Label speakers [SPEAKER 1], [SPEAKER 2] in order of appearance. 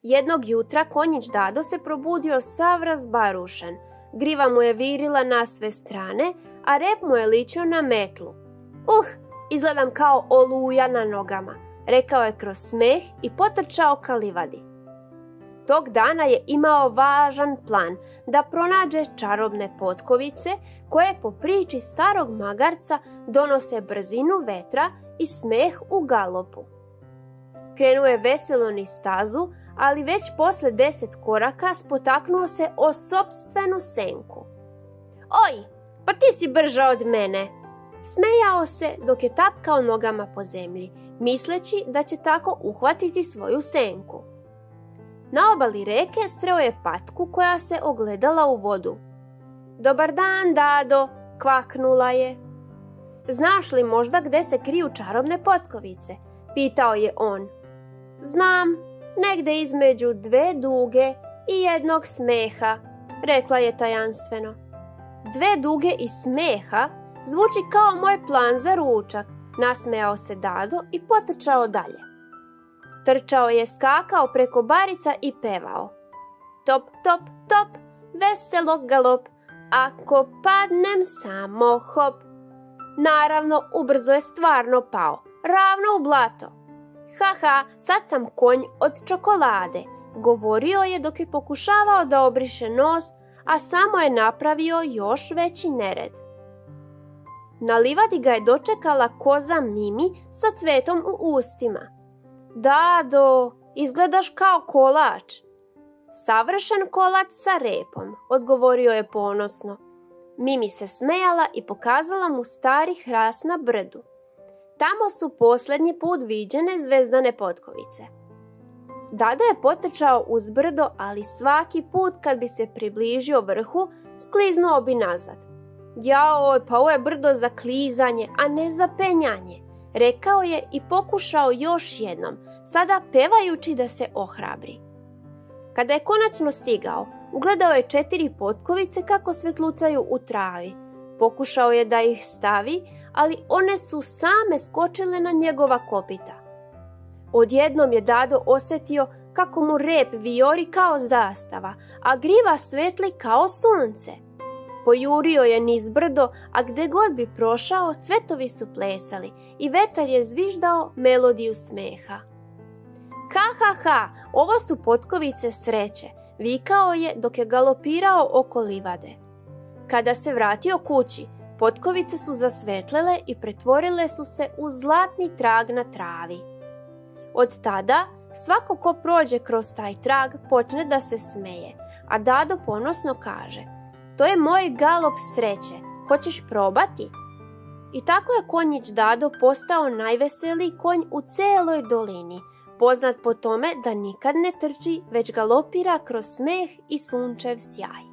[SPEAKER 1] Jednog jutra konjić Dado se probudio sav razbarušen. Griva mu je virila na sve strane, a rep mu je ličio na metlu. Izgledam kao oluja na nogama, rekao je kroz smeh i potrčao ka livadi. Tog dana je imao važan plan da pronađe čarobne potkovice koje po priči starog magarca donose brzinu vetra i smeh u galopu. Krenuo je veselo niz stazu, ali već posle 10 koraka spotaknuo se o sopstvenu senku. Oj, pa ti si brža od mene! Smejao se dok je tapkao nogama po zemlji, misleći da će tako uhvatiti svoju senku. Na obali reke sreo je patku koja se ogledala u vodu. Dobar dan, Dado, kvaknula je. Znaš li možda gde se kriju čarobne potkovice? Pitao je on. Znam, negde između 2 duge i jednog smeha, rekla je tajanstveno. 2 duge i smeha zvuči kao moj plan za ručak, nasmejao se Dado i potrčao dalje. Trčao je, skakao preko barica i pevao. Top, top, top, veselo galop, ako padnem samo hop. Naravno, ubrzo je stvarno pao, ravno u blato. Haha, sad sam konj od čokolade, govorio je dok je pokušavao da obriše nos, a samo je napravio još veći nered. Na livadi ga je dočekala koza Mimi sa cvetom u ustima. Dado, izgledaš kao kolač. Savršen kolač sa repom, odgovorio je ponosno. Mimi se smejala i pokazala mu stari hrast na brdu. Tamo su posljednji put viđene zvezdane potkovice. Dado je potrčao uz brdo, ali svaki put kad bi se približio vrhu, skliznuo bi nazad. Jao, pa ovo je brdo za klizanje, a ne za penjanje, rekao je i pokušao još jednom, sada pevajući da se ohrabri. Kada je konačno stigao, ugledao je 4 potkovice kako svetlucaju u travi. Pokušao je da ih stavi, ali one su same skočile na njegova kopita. Odjednom je Dado osjetio kako mu rep vijori kao zastava, a griva svetli kao sunce. Pojurio je niz brdo, a gde god bi prošao, cvetovi su plesali i vetar je zviždao melodiju smeha. Ha, ha, ha, ovo su potkovice sreće, vikao je dok je galopirao oko livade. Kada se vratio kući, potkovice su zasvetlele i pretvorile su se u zlatni trag na travi. Od tada, svako ko prođe kroz taj trag počne da se smeje, a Dado ponosno kaže: to je moj galop sreće, hoćeš probati? I tako je konjić Dado postao najveseliji konj u celoj dolini, poznat po tome da nikad ne trči, već galopira kroz smeh i sunčev sjaj.